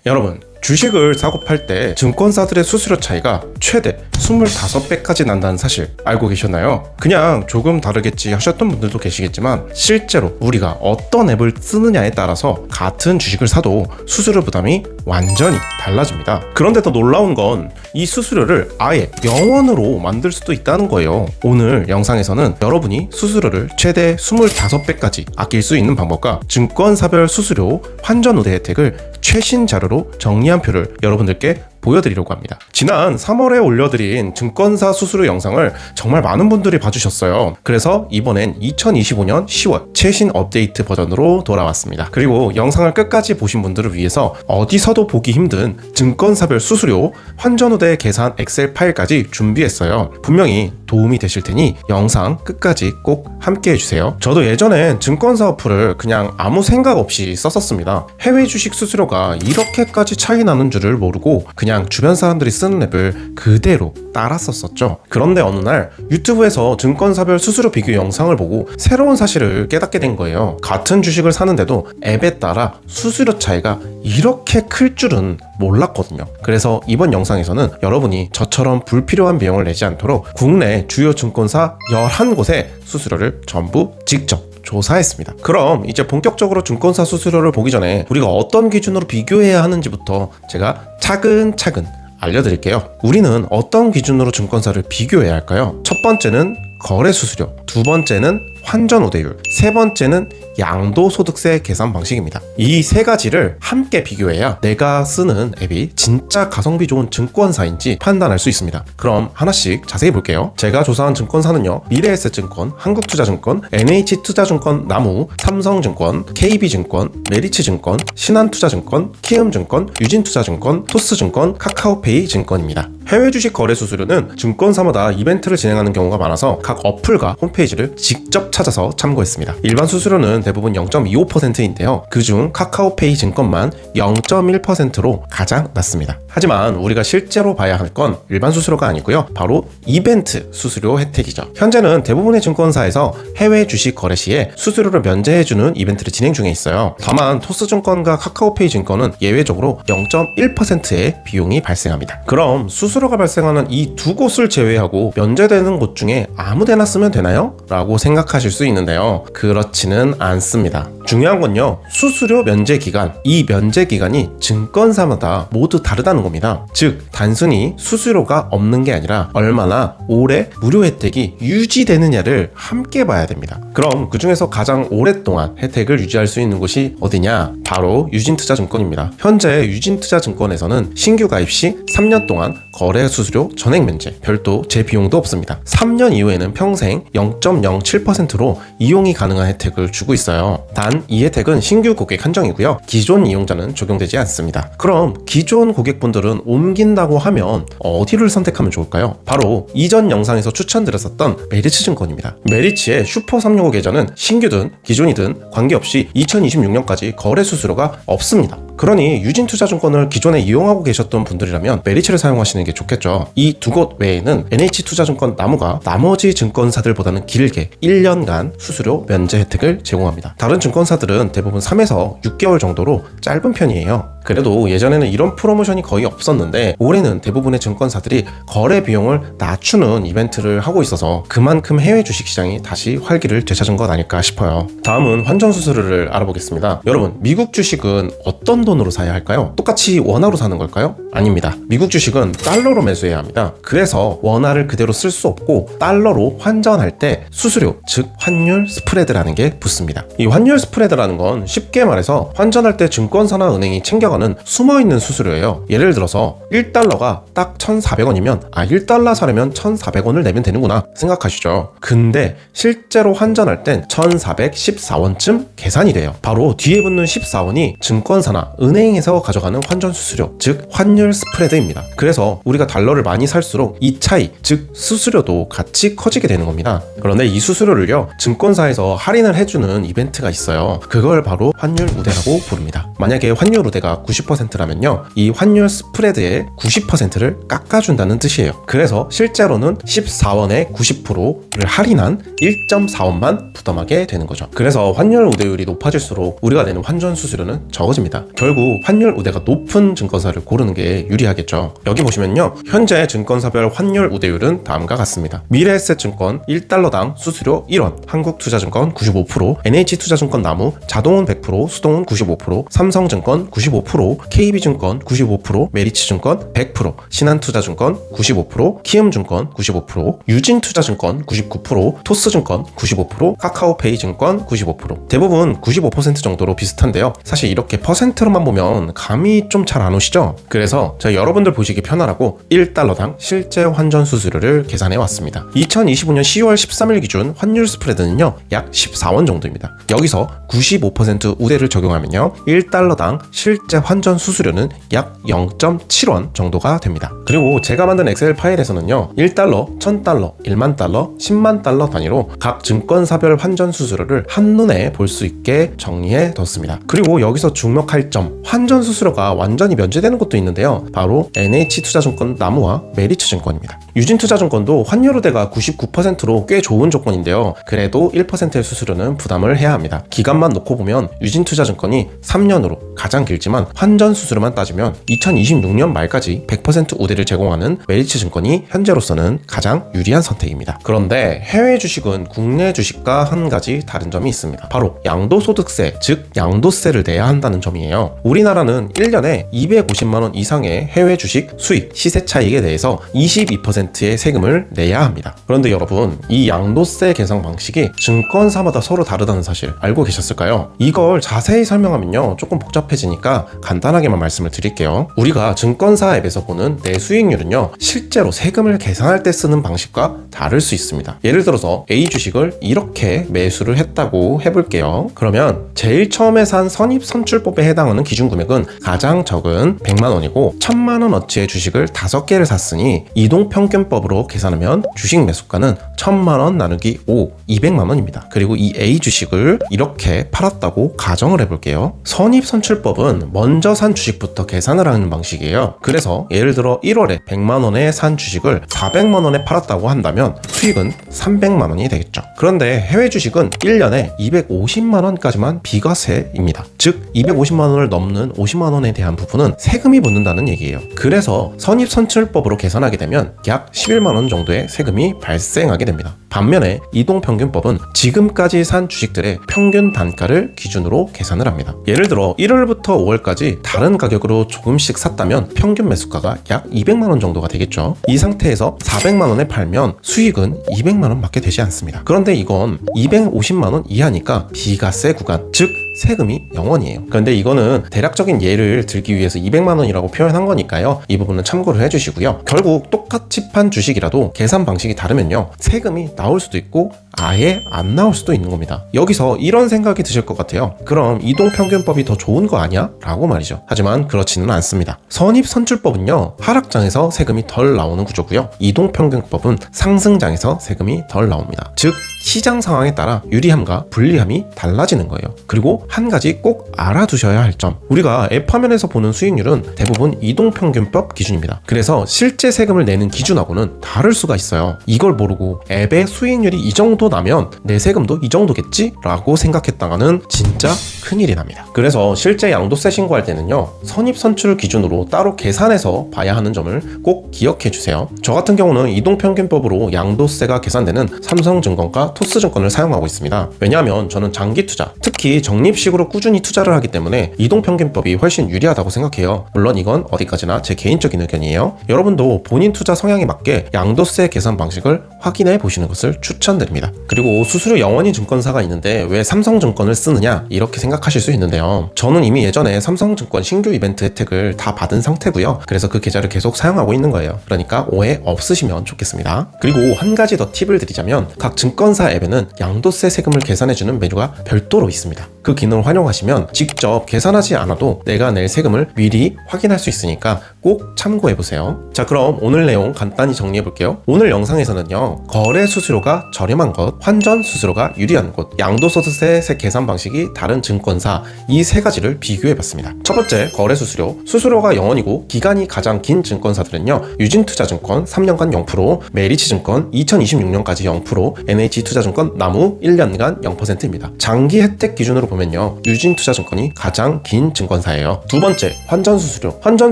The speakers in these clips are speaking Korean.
여러분, 주식을 사고 팔 때 증권사들의 수수료 차이가 최대 25배까지 난다는 사실 알고 계셨나요? 그냥 조금 다르겠지 하셨던 분들도 계시겠지만 실제로 우리가 어떤 앱을 쓰느냐에 따라서 같은 주식을 사도 수수료 부담이 완전히 달라집니다. 그런데 더 놀라운 건 이 수수료를 아예 0원으로 만들 수도 있다는 거예요. 오늘 영상에서는 여러분이 수수료를 최대 25배까지 아낄 수 있는 방법과 증권사별 수수료 환전 우대 혜택을 최신 자료로 정리한 표를 여러분들께 보여드리려고 합니다. 지난 3월에 올려드린 증권사 수수료 영상을 정말 많은 분들이 봐주셨어요. 그래서 이번엔 2025년 10월 최신 업데이트 버전으로 돌아왔습니다. 그리고 영상을 끝까지 보신 분들을 위해서 어디서도 보기 힘든 증권사별 수수료 환전 후대 계산 엑셀 파일까지 준비했어요. 분명히 도움이 되실 테니 영상 끝까지 꼭 함께 해주세요. 저도 예전엔 증권사 어플을 그냥 아무 생각 없이 썼었습니다. 해외 주식 수수료가 이렇게까지 차이 나는 줄을 모르고 그냥 주변 사람들이 쓰는 앱을 그대로 따랐었죠. 그런데 어느 날 유튜브에서 증권사별 수수료 비교 영상을 보고 새로운 사실을 깨닫게 된 거예요. 같은 주식을 사는데도 앱에 따라 수수료 차이가 이렇게 클 줄은 몰랐거든요. 그래서 이번 영상에서는 여러분이 저처럼 불필요한 비용을 내지 않도록 국내 주요 증권사 11곳의 수수료를 전부 직접 조사했습니다. 그럼 이제 본격적으로 증권사 수수료를 보기 전에 우리가 어떤 기준으로 비교해야 하는지부터 제가 차근차근 알려드릴게요. 우리는 어떤 기준으로 증권사를 비교해야 할까요? 첫 번째는 거래 수수료, 두 번째는 환전 우대율, 세 번째는 양도소득세 계산 방식입니다. 이 세 가지를 함께 비교해야 내가 쓰는 앱이 진짜 가성비 좋은 증권사인지 판단할 수 있습니다. 그럼 하나씩 자세히 볼게요. 제가 조사한 증권사는요, 미래에셋증권, 한국투자증권, NH투자증권, 나무, 삼성증권, KB증권, 메리츠증권, 신한투자증권, 키움증권, 유진투자증권, 토스증권, 카카오페이 증권입니다. 해외 주식 거래 수수료는 증권사마다 이벤트를 진행하는 경우가 많아서 각 어플과 홈페이지를 직접 찾아서 참고했습니다. 일반 수수료는 대부분 0.25%인데요. 그중 카카오페이 증권만 0.1%로 가장 낮습니다. 하지만 우리가 실제로 봐야 할 건 일반 수수료가 아니고요. 바로 이벤트 수수료 혜택이죠. 현재는 대부분의 증권사에서 해외 주식 거래 시에 수수료를 면제해주는 이벤트를 진행 중에 있어요. 다만 토스증권과 카카오페이 증권은 예외적으로 0.1%의 비용이 발생합니다. 그럼 수수료가 발생하는 이 두 곳을 제외하고 면제되는 곳 중에 아무 데나 쓰면 되나요? 라고 생각하실 수 있는데요. 그렇지는 않습니다. 중요한 건요, 수수료 면제 기간, 이 면제 기간이 증권사마다 모두 다르다는 겁니다. 즉, 단순히 수수료가 없는 게 아니라 얼마나 오래 무료 혜택이 유지되느냐를 함께 봐야 됩니다. 그럼 그 중에서 가장 오랫동안 혜택을 유지할 수 있는 곳이 어디냐? 바로 유진투자증권입니다. 현재 유진투자증권에서는 신규 가입 시 3년 동안 거래 수수료 전액 면제, 별도 재비용도 없습니다. 3년 이후에는 평생 0.07%로 이용이 가능한 혜택을 주고 있어요. 단 이 혜택은 신규 고객 한정이고요. 기존 이용자는 적용되지 않습니다. 그럼 기존 고객분들은 옮긴다고 하면 어디를 선택하면 좋을까요? 바로 이전 영상에서 추천드렸었던 메리츠증권입니다. 메리츠의 슈퍼 365 계좌는 신규든 기존이든 관계없이 2026년까지 거래 수수료가 없습니다. 그러니 유진투자증권을 기존에 이용하고 계셨던 분들이라면 메리츠를 사용하시는 게 좋겠죠. 이 두 곳 외에는 NH투자증권 나무가 나머지 증권사들보다는 길게 1년간 수수료 면제 혜택을 제공합니다. 다른 증권사들은 대부분 3에서 6개월 정도로 짧은 편이에요. 그래도 예전에는 이런 프로모션이 거의 없었는데 올해는 대부분의 증권사들이 거래 비용을 낮추는 이벤트를 하고 있어서 그만큼 해외 주식시장이 다시 활기를 되찾은 것 아닐까 싶어요. 다음은 환전 수수료를 알아보겠습니다. 여러분, 미국 주식은 어떤 돈으로 사야 할까요? 똑같이 원화로 사는 걸까요? 아닙니다. 미국 주식은 달러로 매수해야 합니다. 그래서 원화를 그대로 쓸 수 없고 달러로 환전할 때 수수료, 즉 환율 스프레드라는 게 붙습니다. 이 환율 스프레드라는 건 쉽게 말해서 환전할 때 증권사나 은행이 챙겨가는 숨어있는 수수료예요. 예를 들어서 1달러가 딱 1,400원이면 1달러 사려면 1,400원을 내면 되는구나 생각하시죠. 근데 실제로 환전할 땐 1,414원쯤 계산이 돼요. 바로 뒤에 붙는 14원이 증권사나 은행에서 가져가는 환전 수수료, 즉 환율 스프레드입니다. 그래서 우리가 달러를 많이 살수록 이 차이, 즉 수수료도 같이 커지게 되는 겁니다. 그런데 이 수수료를요, 증권사에서 할인을 해주는 이벤트가 있어요. 그걸 바로 환율 우대라고 부릅니다. 만약에 환율 우대가 환율우대가 90%라면요, 이 환율 스프레드의 90%를 깎아준다는 뜻이에요. 그래서 실제로는 14원에 90%를 할인한 1.4원만 부담하게 되는 거죠. 그래서 환율 우대율이 높아질수록 우리가 내는 환전 수수료는 적어집니다. 결국 환율 우대가 높은 증권사를 고르는 게 유리하겠죠. 여기 보시면요, 현재 증권사별 환율 우대율은 다음과 같습니다. 미래에셋증권 1달러당 수수료 1원, 한국투자증권 95%, NH투자증권 나무, 자동운 100%, 수동운 95%, 삼성증권 95%, KB증권 95%, 메리츠증권 100%, 신한투자증권 95%, 키움증권 95%, 유진투자증권 99%, 토스증권 95%, 카카오페이증권 95%. 대부분 95% 정도로 비슷한데요. 사실 이렇게 퍼센트로만 보면 감이 좀 잘 안 오시죠? 그래서 제가 여러분들 보시기 편하라고 1달러당 실제 환전 수수료를 계산해 왔습니다. 2025년 10월 13일 기준 환율 스프레드는요, 약 14원 정도입니다. 여기서 95% 우대를 적용하면요, 1달러당 실제 환전 수수료는 약 0.7원 정도가 됩니다. 그리고 제가 만든 엑셀 파일에서는요, 1달러, 1000달러, 1만 달러, 10만 달러 단위로 각 증권사별 환전 수수료를 한눈에 볼 수 있게 정리해 뒀습니다. 그리고 여기서 주목할 점, 환전 수수료가 완전히 면제되는 것도 있는데요, 바로 NH투자증권 나무와 메리츠증권입니다. 유진투자증권도 환율우대가 99%로 꽤 좋은 조건인데요, 그래도 1%의 수수료는 부담을 해야 합니다. 기간만 놓고 보면 유진투자증권이 3년으로 가장 길지만 환전 수수료만 따지면 2026년 말까지 100% 우대를 제공하는 메리츠증권이 현재로서는 가장 유리한 선택입니다. 그런데 해외 주식은 국내 주식과 한 가지 다른 점이 있습니다. 바로 양도소득세, 즉 양도세를 내야 한다는 점이에요. 우리나라는 1년에 250만원 이상의 해외 주식 수익 시세 차익에 대해서 22%의 세금을 내야 합니다. 그런데 여러분, 이 양도세 계산 방식이 증권사마다 서로 다르다는 사실 알고 계셨을까요? 이걸 자세히 설명하면요, 조금 복잡해지니까 간단하게만 말씀을 드릴게요. 우리가 증권사 앱에서 보는 내 수익률은요, 실제로 세금을 계산할 때 쓰는 방식과 다를 수 있습니다. 예를 들어서 A 주식을 이렇게 매수를 했다고 해볼게요. 그러면 제일 처음에 산 선입선출법에 해당하는 기준금액은 가장 적은 100만원이고 1000만원어치의 주식을 5개를 샀으니 이동평균법으로 계산하면 주식 매수가는 1000만원 나누기 5, 200만원입니다. 그리고 이 A 주식을 이렇게 팔았다고 가정을 해볼게요. 선입선출법은 먼저 산 주식부터 계산을 하는 방식이에요. 그래서 예를 들어 1월에 100만원에 산 주식을 400만원에 팔았다고 한다면 수익은 300만원이 되겠죠. 그런데 해외 주식은 1년에 250만원까지만 비과세입니다. 즉 250만원을 넘는 50만원에 대한 부분은 세금이 붙는다는 얘기예요. 그래서 선입선출법으로 계산하게 되면 약 11만원 정도의 세금이 발생하게 됩니다. 반면에 이동평균법은 지금까지 산 주식들의 평균 단가를 기준으로 계산을 합니다. 예를 들어 1월부터 5월까지 다른 가격으로 조금씩 샀다면 평균 매수가가 약 200만원 정도가 되겠죠. 이 상태에서 400만원에 팔면 수익은 200만원 밖에 되지 않습니다. 그런데 이건 250만원 이하니까 비과세 구간, 즉 세금이 0원이에요. 그런데 이거는 대략적인 예를 들기 위해서 200만원이라고 표현한 거니까요, 이 부분은 참고를 해주시고요. 결국 똑같이 판 주식이라도 계산 방식이 다르면요, 세금이 나올 수도 있고 아예 안 나올 수도 있는 겁니다. 여기서 이런 생각이 드실 것 같아요. 그럼 이동평균법이 더 좋은 거 아니야? 라고 말이죠. 하지만 그렇지는 않습니다. 선입선출법은요, 하락장에서 세금이 덜 나오는 구조고요, 이동평균법은 상승장에서 세금이 덜 나옵니다. 즉 시장 상황에 따라 유리함과 불리함이 달라지는 거예요. 그리고 한 가지 꼭 알아두셔야 할 점, 우리가 앱 화면에서 보는 수익률은 대부분 이동평균법 기준입니다. 그래서 실제 세금을 내는 기준하고는 다를 수가 있어요. 이걸 모르고 앱의 수익률이 이 정도 나면 내 세금도 이 정도겠지? 라고 생각했다가는 진짜 큰일이 납니다. 그래서 실제 양도세 신고할 때는요, 선입선출 기준으로 따로 계산해서 봐야 하는 점을 꼭 기억해 주세요. 저 같은 경우는 이동평균법으로 양도세가 계산되는 삼성증권과 토스증권을 사용하고 있습니다. 왜냐하면 저는 장기 투자, 특히 적립식으로 꾸준히 투자를 하기 때문에 이동평균법이 훨씬 유리하다고 생각해요. 물론 이건 어디까지나 제 개인적인 의견이에요. 여러분도 본인 투자 성향에 맞게 양도세 계산 방식을 확인해 보시는 것을 추천드립니다. 그리고 수수료 0원인 증권사가 있는데 왜 삼성증권을 쓰느냐, 이렇게 생각하실 수 있는데요, 저는 이미 예전에 삼성증권 신규 이벤트 혜택을 다 받은 상태고요. 그래서 그 계좌를 계속 사용하고 있는 거예요. 그러니까 오해 없으시면 좋겠습니다. 그리고 한 가지 더 팁을 드리자면 각 증권사 앱에는 양도세 세금을 계산해주는 메뉴가 별도로 있습니다. 그 기능을 활용하시면 직접 계산하지 않아도 내가 낼 세금을 미리 확인할 수 있으니까 꼭 참고해보세요. 자, 그럼 오늘 내용 간단히 정리해볼게요. 오늘 영상에서는요, 거래 수수료가 저렴한 것, 환전 수수료가 유리한 곳, 양도소득세 계산 방식이 다른 증권사 이 세 가지를 비교해봤습니다. 첫 번째, 거래 수수료. 수수료가 0원이고 기간이 가장 긴 증권사들은요, 유진투자증권 3년간 0%, 메리츠증권 2026년까지 0%, NH투자증권 나무 1년간 0%입니다. 장기 혜택 기준으로 보면요, 유진투자증권이 가장 긴 증권사예요. 두 번째, 환전 수수료. 환전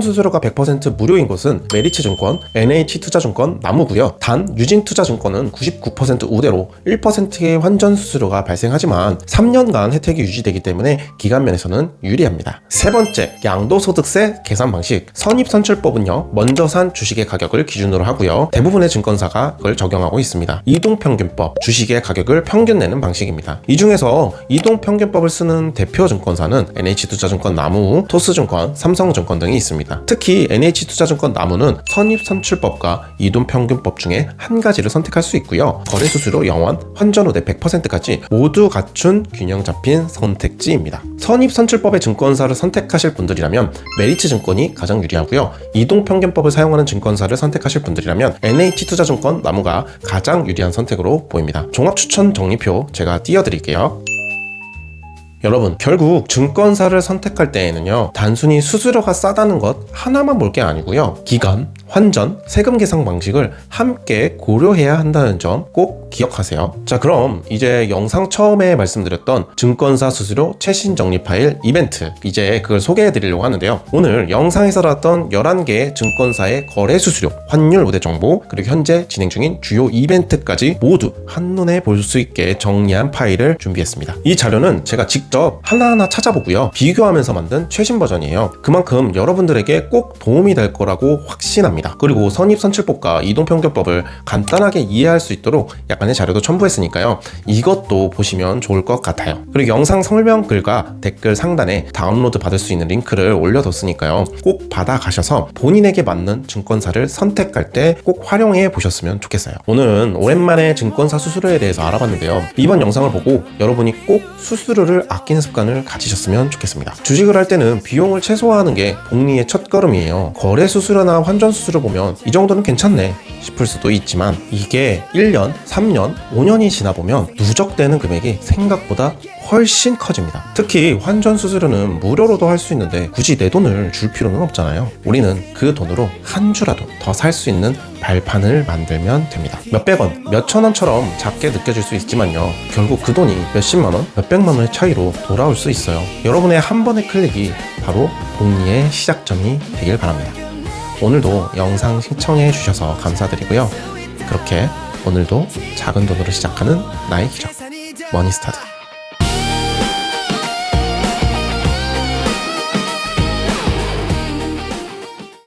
수수료가 100% 무료인 곳은 메리츠증권, NH투자증권 나무고요. 단 유진투자증권은 99% 우대로 1%의 환전 수수료가 발생하지만 3년간 혜택이 유지되기 때문에 기간 면에서는 유리합니다. 세 번째, 양도소득세 계산 방식. 선입선출법은요, 먼저 산 주식의 가격을 기준으로 하고요, 대부분의 증권사가 그걸 적용하고 있습니다. 이동평균법, 주식의 가격을 평균 내는 방식입니다. 이 중에서 이동평균법을 쓰는 대표 증권사는 NH투자증권 나무, 토스증권, 삼성증권 등이 있습니다. 특히 NH투자증권 나무는 선입선출법과 이동평균법 중에 한 가지를 선택할 수 있고요, 거래수수료 0원, 환전 우대 100%까지 모두 갖춘 균형 잡힌 선택지입니다. 선입선출법의 증권사를 선택하실 분들이라면 메리츠증권이 가장 유리하고요, 이동평균법을 사용하는 증권사를 선택하실 분들이라면 NH투자증권 나무가 가장 유리한 선택으로 보입니다. 종합추천 정리표 제가 띄워드릴게요. 여러분, 결국 증권사를 선택할 때에는요, 단순히 수수료가 싸다는 것 하나만 볼 게 아니고요, 기간, 환전, 세금 계산 방식을 함께 고려해야 한다는 점 꼭 기억하세요. 자, 그럼 이제 영상 처음에 말씀드렸던 증권사 수수료 최신 정리 파일 이벤트, 이제 그걸 소개해 드리려고 하는데요. 오늘 영상에서 나왔던 11개의 증권사의 거래 수수료, 환율 우대 정보, 그리고 현재 진행 중인 주요 이벤트까지 모두 한눈에 볼 수 있게 정리한 파일을 준비했습니다. 이 자료는 제가 직접 하나하나 찾아보고요, 비교하면서 만든 최신 버전이에요. 그만큼 여러분들에게 꼭 도움이 될 거라고 확신합니다. 그리고 선입선출법과 이동평균법을 간단하게 이해할 수 있도록 약간의 자료도 첨부했으니까요, 이것도 보시면 좋을 것 같아요. 그리고 영상 설명글과 댓글 상단에 다운로드 받을 수 있는 링크를 올려뒀으니까요, 꼭 받아가셔서 본인에게 맞는 증권사를 선택할 때 꼭 활용해 보셨으면 좋겠어요. 오늘은 오랜만에 증권사 수수료에 대해서 알아봤는데요, 이번 영상을 보고 여러분이 꼭 수수료를 아끼는 습관을 가지셨으면 좋겠습니다. 주식을 할 때는 비용을 최소화하는 게 복리의 첫걸음이에요. 거래 수수료나 환전 수수료 보면 이 정도는 괜찮네 싶을 수도 있지만, 이게 1년, 3년, 5년이 지나 보면 누적되는 금액이 생각보다 훨씬 커집니다. 특히 환전 수수료는 무료로도 할 수 있는데 굳이 내 돈을 줄 필요는 없잖아요. 우리는 그 돈으로 한 주라도 더 살 수 있는 발판을 만들면 됩니다. 몇백원, 몇천원처럼 작게 느껴질 수 있지만요, 결국 그 돈이 몇십만원, 몇백만원의 차이로 돌아올 수 있어요. 여러분의 한 번의 클릭이 바로 복리의 시작점이 되길 바랍니다. 오늘도 영상 시청해 주셔서 감사드리고요. 그렇게 오늘도 작은 돈으로 시작하는 나의 기적, 머니스타드.